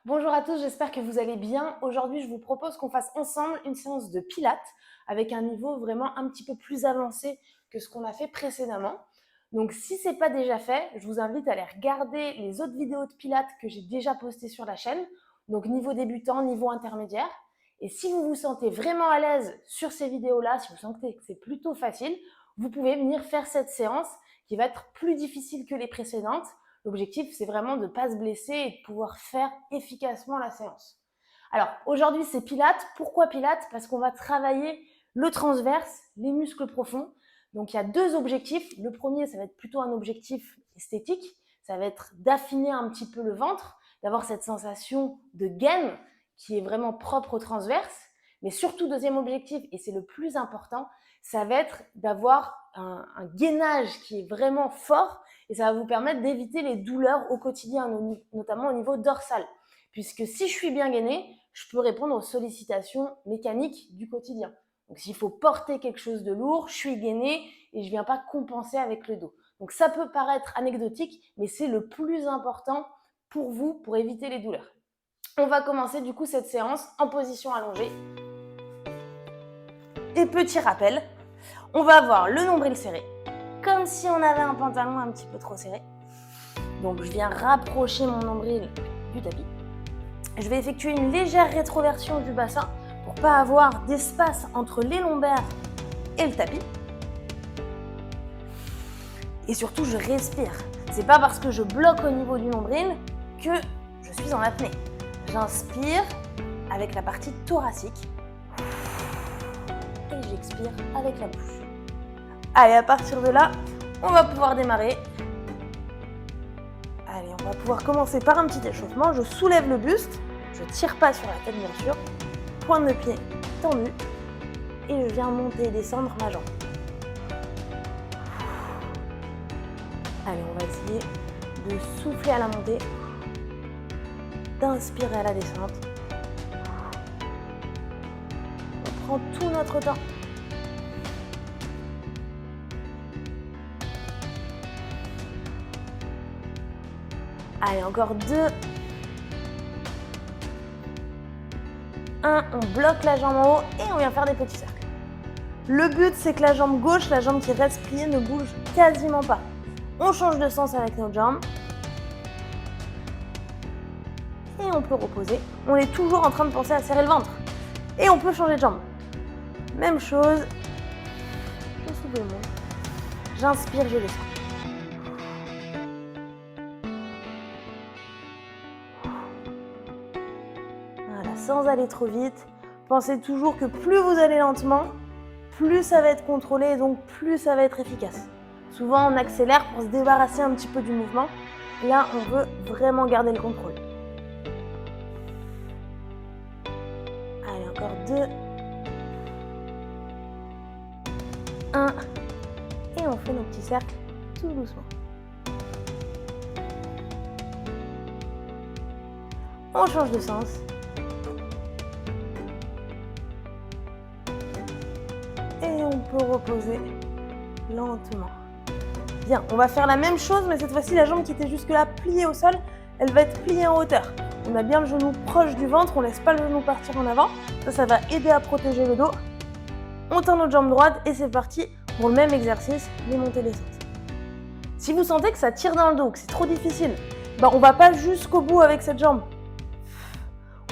Bonjour à tous, j'espère que vous allez bien. Aujourd'hui, je vous propose qu'on fasse ensemble une séance de pilates avec un niveau vraiment un petit peu plus avancé que ce qu'on a fait précédemment. Donc, si ce n'est pas déjà fait, je vous invite à aller regarder les autres vidéos de pilates que j'ai déjà postées sur la chaîne. Donc, niveau débutant, niveau intermédiaire. Et si vous vous sentez vraiment à l'aise sur ces vidéos-là, si vous sentez que c'est plutôt facile, vous pouvez venir faire cette séance qui va être plus difficile que les précédentes. L'objectif, c'est vraiment de ne pas se blesser et de pouvoir faire efficacement la séance. Alors, aujourd'hui, c'est Pilates. Pourquoi Pilates? Parce qu'on va travailler le transverse, les muscles profonds. Donc, il y a deux objectifs. Le premier, ça va être plutôt un objectif esthétique. Ça va être d'affiner un petit peu le ventre, d'avoir cette sensation de gaine qui est vraiment propre au transverse. Mais surtout, deuxième objectif, et c'est le plus important, ça va être d'avoir un gainage qui est vraiment fort et ça va vous permettre d'éviter les douleurs au quotidien, notamment au niveau dorsal. Puisque si je suis bien gainée, je peux répondre aux sollicitations mécaniques du quotidien. Donc s'il faut porter quelque chose de lourd, je suis gainée et je ne viens pas compenser avec le dos. Donc ça peut paraître anecdotique, mais c'est le plus important pour vous, pour éviter les douleurs. On va commencer du coup cette séance en position allongée. Et petit rappel, on va avoir le nombril serré, comme si on avait un pantalon un petit peu trop serré. Donc je viens rapprocher mon nombril du tapis. Je vais effectuer une légère rétroversion du bassin pour ne pas avoir d'espace entre les lombaires et le tapis. Et surtout, je respire. C'est pas parce que je bloque au niveau du nombril que je suis en apnée. J'inspire avec la partie thoracique et j'expire avec la bouche. Allez, à partir de là, on va pouvoir démarrer. Allez, on va pouvoir commencer par un petit échauffement. Je soulève le buste, je ne tire pas sur la tête bien sûr. Pointe de pied tendue et je viens monter et descendre ma jambe. Allez, on va essayer de souffler à la montée, d'inspirer à la descente. On prend tout notre temps. Allez, encore 2. 1, on bloque la jambe en haut et on vient faire des petits cercles. Le but, c'est que la jambe gauche, la jambe qui reste pliée, ne bouge quasiment pas. On change de sens avec notre jambe. Et on peut reposer. On est toujours en train de penser à serrer le ventre. Et on peut changer de jambe. Même chose. Je souffle le monde. J'inspire, je descends. Voilà, sans aller trop vite. Pensez toujours que plus vous allez lentement, plus ça va être contrôlé et donc plus ça va être efficace. Souvent, on accélère pour se débarrasser un petit peu du mouvement. Là, on veut vraiment garder le contrôle. Allez, encore 2. 1. Et on fait nos petits cercles tout doucement. On change de sens. Et on peut reposer lentement. Bien, on va faire la même chose, mais cette fois-ci, la jambe qui était jusque-là pliée au sol, elle va être pliée en hauteur. On a bien le genou proche du ventre, on ne laisse pas le genou partir en avant. Ça va aider à protéger le dos. On tend notre jambe droite et c'est parti pour le même exercice, les montées descentes. Si vous sentez que ça tire dans le dos, que c'est trop difficile, on ne va pas jusqu'au bout avec cette jambe.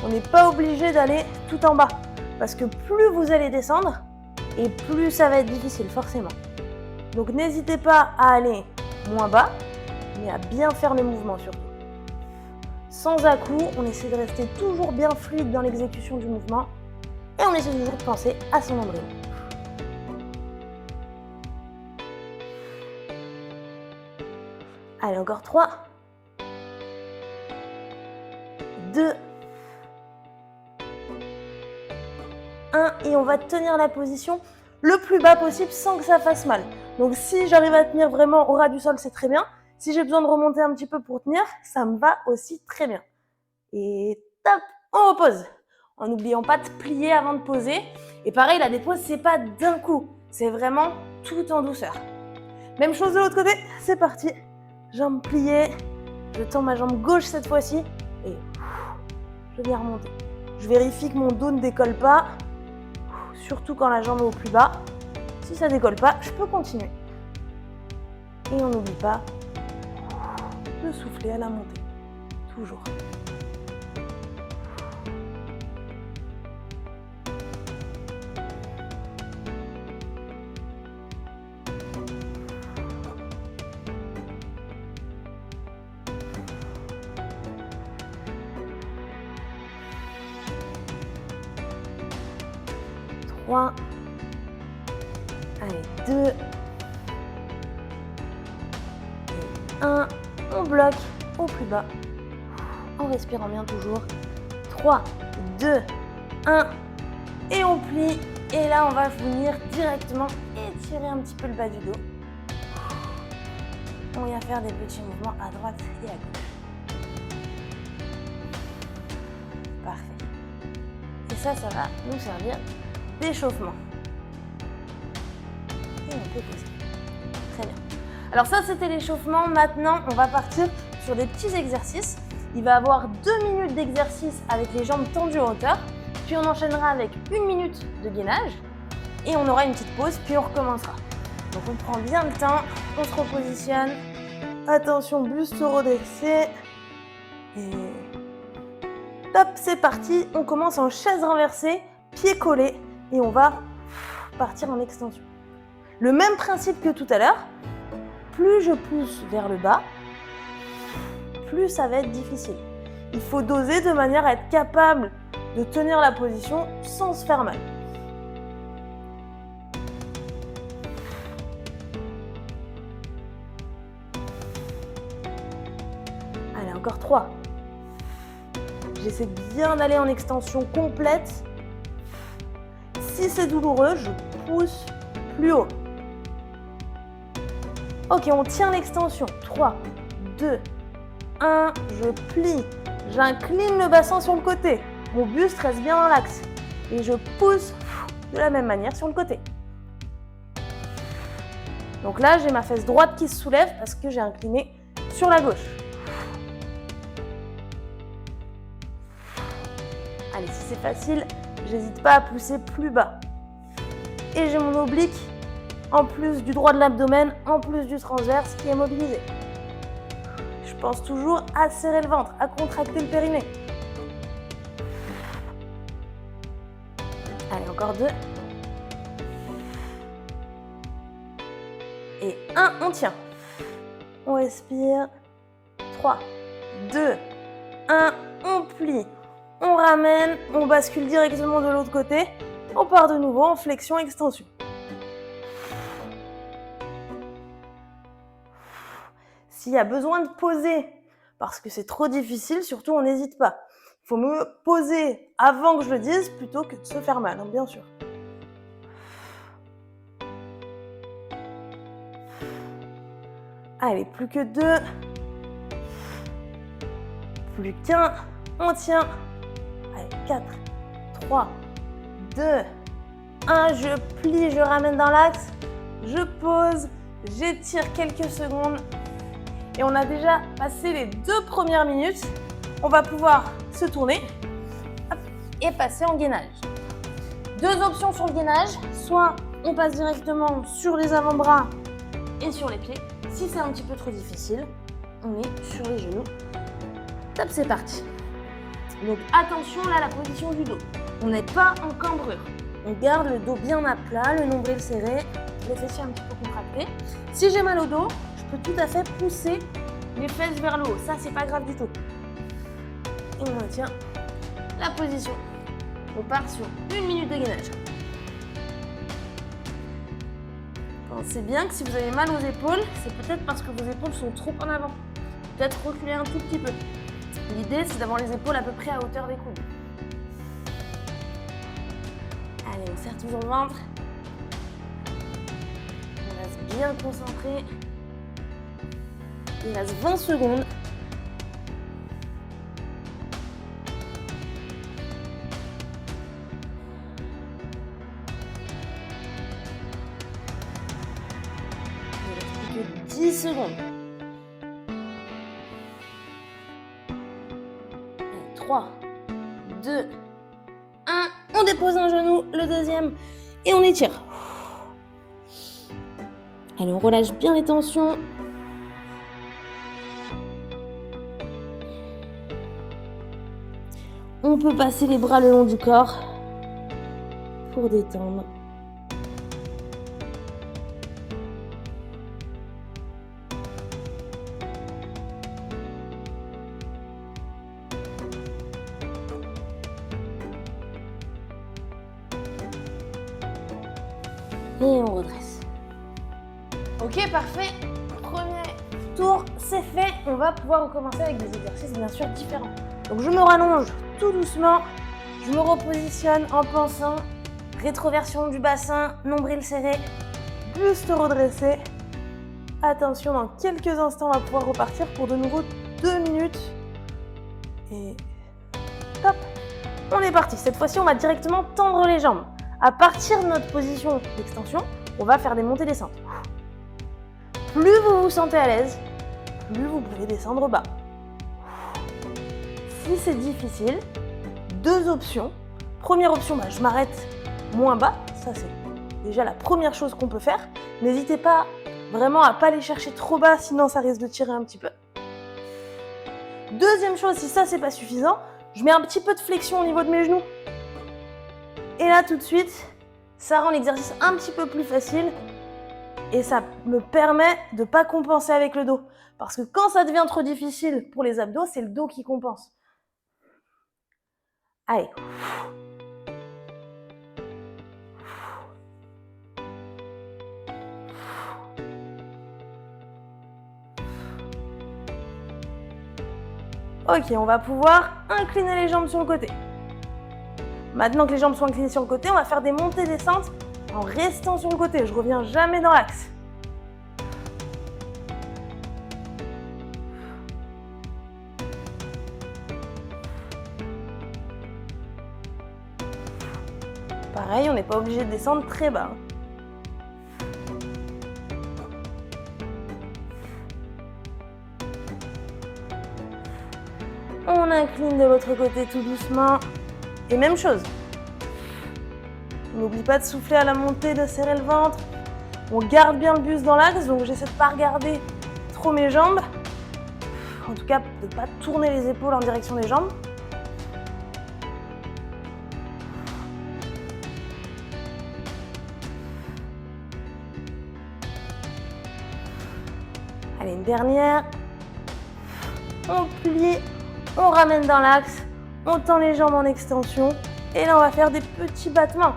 On n'est pas obligé d'aller tout en bas, parce que plus vous allez descendre, et plus ça va être difficile, forcément. Donc n'hésitez pas à aller moins bas, mais à bien faire le mouvement surtout. Sans à-coups, on essaie de rester toujours bien fluide dans l'exécution du mouvement, et on essaie toujours de penser à son nombril. Allez, encore 3, 2, 1, et on va tenir la position le plus bas possible sans que ça fasse mal. Donc si j'arrive à tenir vraiment au ras du sol, c'est très bien. Si j'ai besoin de remonter un petit peu pour tenir, ça me va aussi très bien. Et top, on repose. En n'oubliant pas de plier avant de poser. Et pareil, la dépose, c'est pas d'un coup. C'est vraiment tout en douceur. Même chose de l'autre côté, c'est parti. Jambes pliées. Je tends ma jambe gauche cette fois-ci. Et je viens remonter. Je vérifie que mon dos ne décolle pas, surtout quand la jambe est au plus bas. Si ça ne décolle pas, je peux continuer. Et on n'oublie pas de souffler à la montée. Toujours. Allez, 2. Et 1. On bloque au plus bas. En respirant bien toujours. 3, 2, 1. Et on plie. Et là, on va venir directement étirer un petit peu le bas du dos. On vient faire des petits mouvements à droite et à gauche. Parfait. Et ça va nous servir d'échauffement. Et on peut poser. Très bien. Alors ça, c'était l'échauffement. Maintenant, on va partir sur des petits exercices. Il va y avoir 2 minutes d'exercice avec les jambes tendues en hauteur. Puis on enchaînera avec 1 minute de gainage. Et on aura une petite pause, puis on recommencera. Donc on prend bien le temps, on se repositionne. Attention, buste redressé. Et top, c'est parti. On commence en chaise renversée, pieds collés. Et on va partir en extension. Le même principe que tout à l'heure. Plus je pousse vers le bas, plus ça va être difficile. Il faut doser de manière à être capable de tenir la position sans se faire mal. Allez, encore 3. J'essaie bien d'aller en extension complète. Si c'est douloureux, je pousse plus haut. Ok, on tient l'extension. 3, 2, 1, je plie. J'incline le bassin sur le côté. Mon buste reste bien dans l'axe. Et je pousse de la même manière sur le côté. Donc là, j'ai ma fesse droite qui se soulève parce que j'ai incliné sur la gauche. Allez, si c'est facile, j'hésite pas à pousser plus bas. Et j'ai mon oblique en plus du droit de l'abdomen, en plus du transverse qui est mobilisé. Je pense toujours à serrer le ventre, à contracter le périnée. Allez, encore 2. Et 1, on tient. On respire. 3, 2, 1, on plie. On ramène, on bascule directement de l'autre côté. On part de nouveau en flexion, extension. S'il y a besoin de poser, parce que c'est trop difficile, surtout on n'hésite pas. Il faut mieux poser avant que je le dise plutôt que de se faire mal, hein, bien sûr. Allez, plus que 2. Plus qu'un. On tient. Allez, 4, 3, 2, 1. Je plie, je ramène dans l'axe. Je pose. J'étire quelques secondes. Et on a déjà passé les 2 premières minutes. On va pouvoir se tourner et passer en gainage. 2 options sur le gainage. Soit on passe directement sur les avant-bras et sur les pieds. Si c'est un petit peu trop difficile, on est sur les genoux. Top, c'est parti. Donc attention là, la position du dos. On n'est pas en cambrure. On garde le dos bien à plat, le nombril serré, les fessiers un petit peu contractés. Si j'ai mal au dos, je peux tout à fait pousser les fesses vers le haut. Ça, c'est pas grave du tout. Et on maintient la position. On part sur 1 minute de gainage. Pensez bien que si vous avez mal aux épaules, c'est peut-être parce que vos épaules sont trop en avant. Peut-être reculer un tout petit peu. L'idée, c'est d'avoir les épaules à peu près à hauteur des coudes. Allez, on serre toujours le ventre. On reste bien concentré. Il reste 20 secondes. Il reste plus que 10 secondes. 3, 2, 1. On dépose un genou, le deuxième, et on étire. Allez, on relâche bien les tensions. On peut passer les bras le long du corps pour détendre. Et on redresse. Ok, parfait. Premier tour, c'est fait. On va pouvoir recommencer avec des exercices bien sûr différents. Donc je me rallonge tout doucement. Je me repositionne en pensant rétroversion du bassin, nombril serré, buste redressé. Attention, dans quelques instants, on va pouvoir repartir pour de nouveau 2 minutes. Et top, on est parti. Cette fois-ci, on va directement tendre les jambes. À partir de notre position d'extension, on va faire des montées-descentes. Plus vous vous sentez à l'aise, plus vous pouvez descendre bas. Si c'est difficile, 2 options. Première option, je m'arrête moins bas. Ça, c'est déjà la première chose qu'on peut faire. N'hésitez pas vraiment à ne pas aller chercher trop bas, sinon ça risque de tirer un petit peu. Deuxième chose, si ça, c'est pas suffisant, je mets un petit peu de flexion au niveau de mes genoux. Et là, tout de suite, ça rend l'exercice un petit peu plus facile et ça me permet de ne pas compenser avec le dos. Parce que quand ça devient trop difficile pour les abdos, c'est le dos qui compense. Allez. Ok, on va pouvoir incliner les jambes sur le côté. Maintenant que les jambes sont inclinées sur le côté, on va faire des montées-descentes en restant sur le côté. Je reviens jamais dans l'axe. Pareil, on n'est pas obligé de descendre très bas. On incline de l'autre côté tout doucement. Et même chose. N'oublie pas de souffler à la montée, de serrer le ventre. On garde bien le buste dans l'axe, donc j'essaie de ne pas regarder trop mes jambes. En tout cas, de ne pas tourner les épaules en direction des jambes. Allez, une dernière. On plie, on ramène dans l'axe, on tend les jambes en extension. Et là, on va faire des petits battements.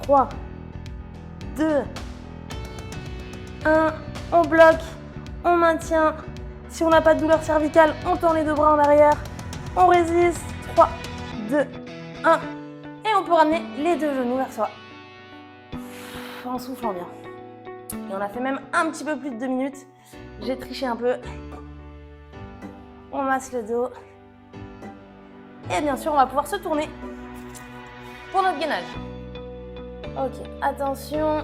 Trois, 2, 1. On bloque, on maintient. Si on n'a pas de douleur cervicale, on tend les 2 bras en arrière. On résiste. 3, 2, 1. Et on peut ramener les 2 genoux vers soi. En soufflant bien. Et on a fait même un petit peu plus de 2 minutes. J'ai triché un peu. On masse le dos. Et bien sûr, on va pouvoir se tourner pour notre gainage. Ok, attention.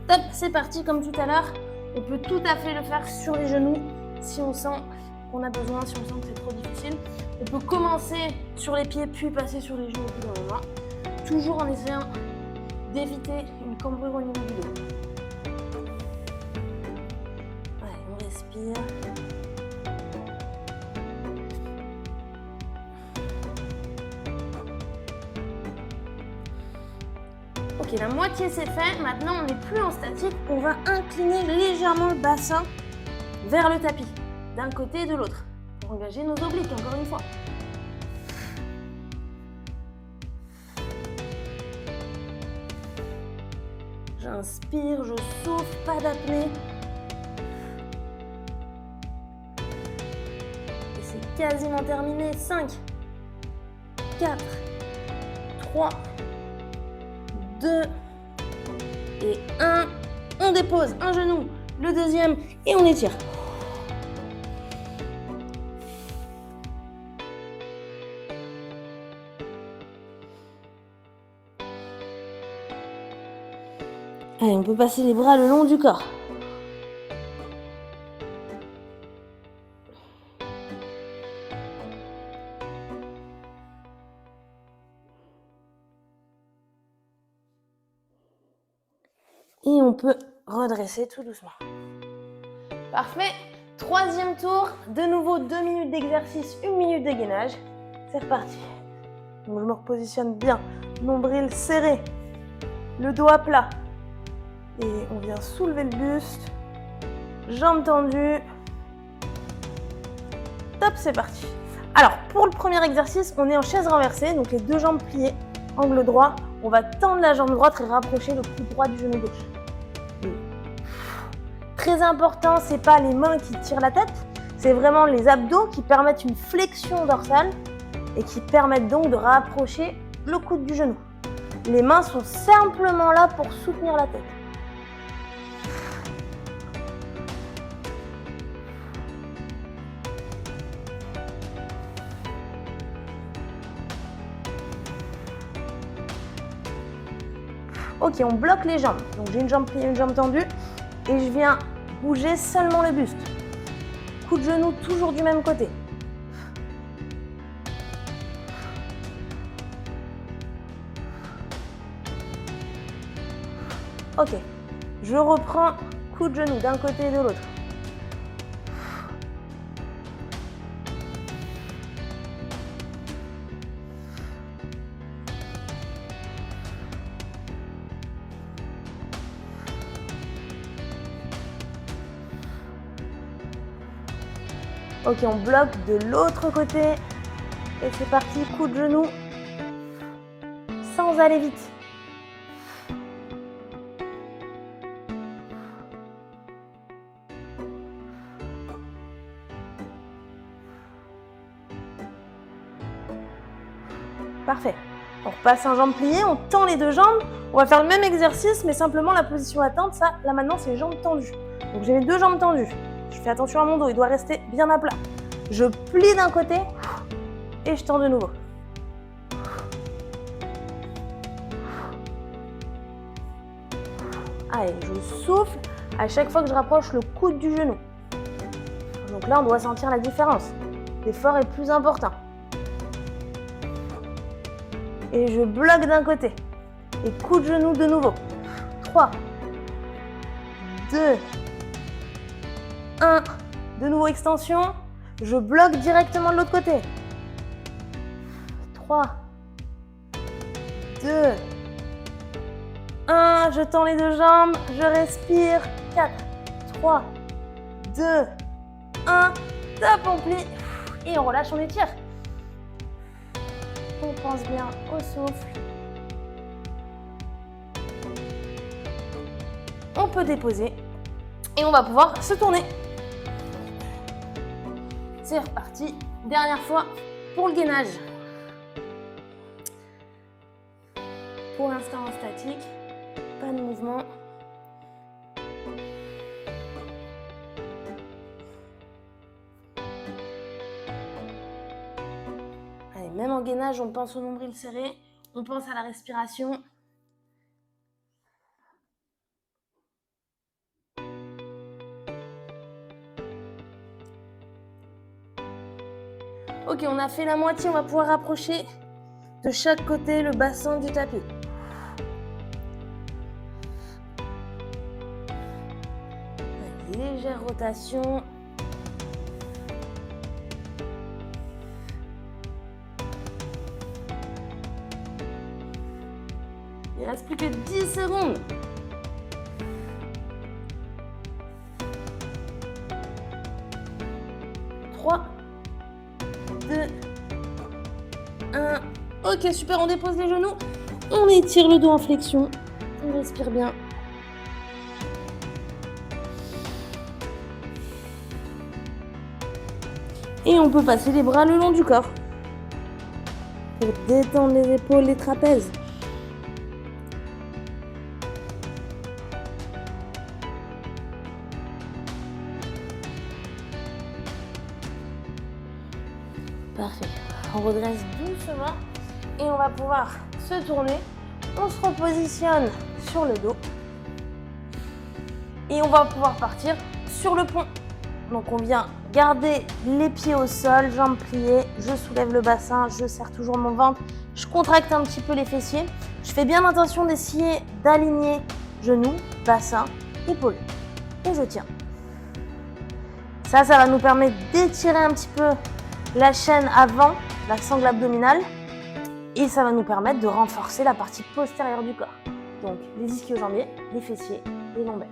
Top, c'est parti comme tout à l'heure. On peut tout à fait le faire sur les genoux si on sent qu'on a besoin, si on sent que c'est trop difficile. On peut commencer sur les pieds puis passer sur les genoux au bout d'un moment. Toujours en essayant d'éviter une cambrure au niveau du dos. Allez, on respire. Ok, la moitié c'est fait. Maintenant, on n'est plus en statique. On va incliner légèrement le bassin vers le tapis, d'un côté et de l'autre, pour engager nos obliques, encore une fois. J'inspire, je souffle, pas d'apnée. Et c'est quasiment terminé. 5, 4, 3, 2 et 1. On dépose un genou, le deuxième et on étire. Allez, on peut passer les bras le long du corps. peut redresser tout doucement. Parfait. Troisième tour, de nouveau 2 minutes d'exercice, 1 minute de gainage. C'est reparti. Donc je me repositionne bien, nombril serré, le dos à plat. Et on vient soulever le buste, jambes tendues. Top, c'est parti. Alors, pour le premier exercice, on est en chaise renversée, donc les 2 jambes pliées, angle droit. On va tendre la jambe droite et rapprocher le coude droit du genou gauche. Très important, c'est pas les mains qui tirent la tête, c'est vraiment les abdos qui permettent une flexion dorsale et qui permettent donc de rapprocher le coude du genou. Les mains sont simplement là pour soutenir la tête. Ok, on bloque les jambes. Donc j'ai une jambe pliée, une jambe tendue et je viens bouger seulement le buste. Coup de genou toujours du même côté. Ok, je reprends coup de genou d'un côté et de l'autre. Ok, on bloque de l'autre côté. Et c'est parti, coup de genou. Sans aller vite. Parfait. On repasse en jambes pliées, on tend les 2 jambes. On va faire le même exercice, mais simplement la position attente, ça, là maintenant, c'est jambes tendues. Donc j'ai mes 2 jambes tendues. Je fais attention à mon dos, il doit rester bien à plat. Je plie d'un côté et je tends de nouveau. Allez, je souffle à chaque fois que je rapproche le coude du genou. Donc là, on doit sentir la différence. L'effort est plus important. Et je bloque d'un côté. Et coup de genou de nouveau. 3, 2, 1. De nouveau extension. Je bloque directement de l'autre côté. 3, 2, 1. Je tends les 2 jambes. Je respire. 4, 3, 2, 1. Top, on plie. Et on relâche, on étire. On pense bien au souffle. On peut déposer et on va pouvoir se tourner. C'est reparti. Dernière fois pour le gainage. Pour l'instant en statique, pas de mouvement. Allez, même en gainage, on pense au nombril serré, on pense à la respiration. Ok, on a fait la moitié, on va pouvoir rapprocher de chaque côté le bassin du tapis. Légère rotation. Il ne reste plus que 10 secondes. Trois, 2, 1. Ok, super, on dépose les genoux. On étire le dos en flexion. On respire bien. Et on peut passer les bras le long du corps. Pour détendre les épaules, les trapèzes. Parfait. On redresse doucement et on va pouvoir se tourner. On se repositionne sur le dos. Et on va pouvoir partir sur le pont. Donc on vient garder les pieds au sol, jambes pliées. Je soulève le bassin, je serre toujours mon ventre. Je contracte un petit peu les fessiers. Je fais bien attention d'essayer d'aligner genou, bassin, épaule. Et je tiens. Ça va nous permettre d'étirer un petit peu la chaîne avant, la sangle abdominale. Et ça va nous permettre de renforcer la partie postérieure du corps. Donc les ischio-jambiers, les fessiers, les lombaires.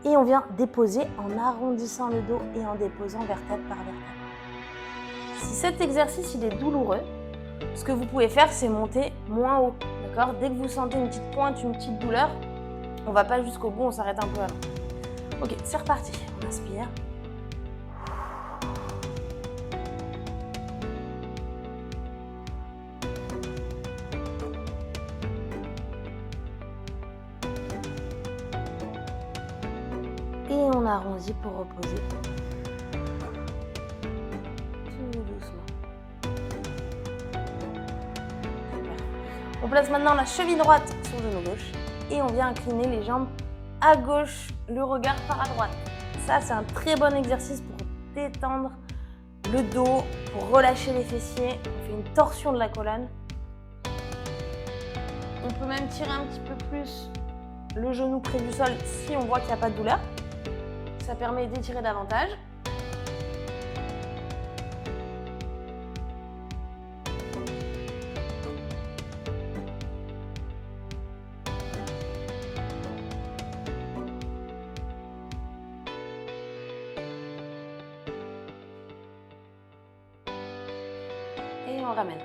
Et on vient déposer en arrondissant le dos et en déposant vertèbre par vertèbre. Si cet exercice il est douloureux, ce que vous pouvez faire, c'est monter moins haut. D'accord ? Dès que vous sentez une petite pointe, une petite douleur, on ne va pas jusqu'au bout, on s'arrête un peu avant. Ok, c'est reparti. On inspire. Et on arrondit pour reposer. Tout doucement. Super. On place maintenant la cheville droite sur le genou gauche et on vient incliner les jambes à gauche, le regard par à droite. Ça, c'est un très bon exercice pour détendre le dos, pour relâcher les fessiers. On fait une torsion de la colonne. On peut même tirer un petit peu plus le genou près du sol si on voit qu'il n'y a pas de douleur. Ça permet d'étirer davantage. Et on ramène.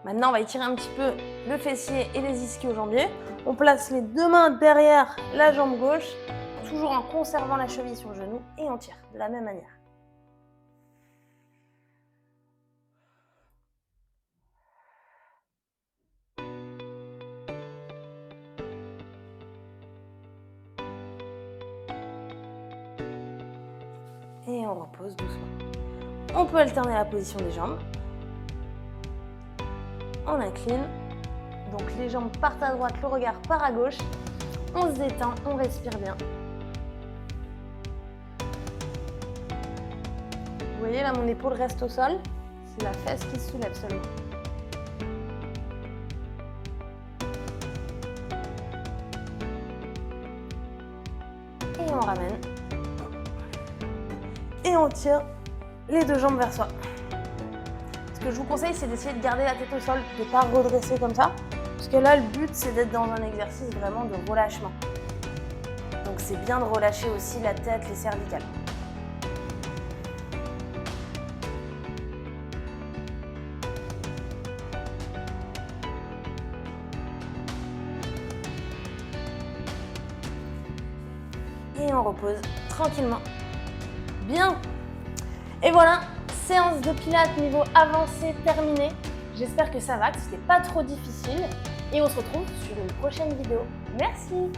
Maintenant, on va étirer un petit peu le fessier et les ischio-jambiers. On place les deux mains derrière la jambe gauche, toujours en conservant la cheville sur le genou, et on tire de la même manière. Et on repose doucement. On peut alterner la position des jambes. On incline. Donc les jambes partent à droite, le regard part à gauche. On se détend, on respire bien. Vous voyez là, mon épaule reste au sol. C'est la fesse qui se soulève seulement. Et on ramène. Et on tire les deux jambes vers soi. Ce que je vous conseille, c'est d'essayer de garder la tête au sol, de ne pas redresser comme ça. Parce que là, le but, c'est d'être dans un exercice vraiment de relâchement. Donc c'est bien de relâcher aussi la tête, les cervicales. Et on repose tranquillement. Bien. Et voilà, séance de pilates niveau avancé terminée. J'espère que ça va, que ce n'était pas trop difficile. Et on se retrouve sur une prochaine vidéo. Merci.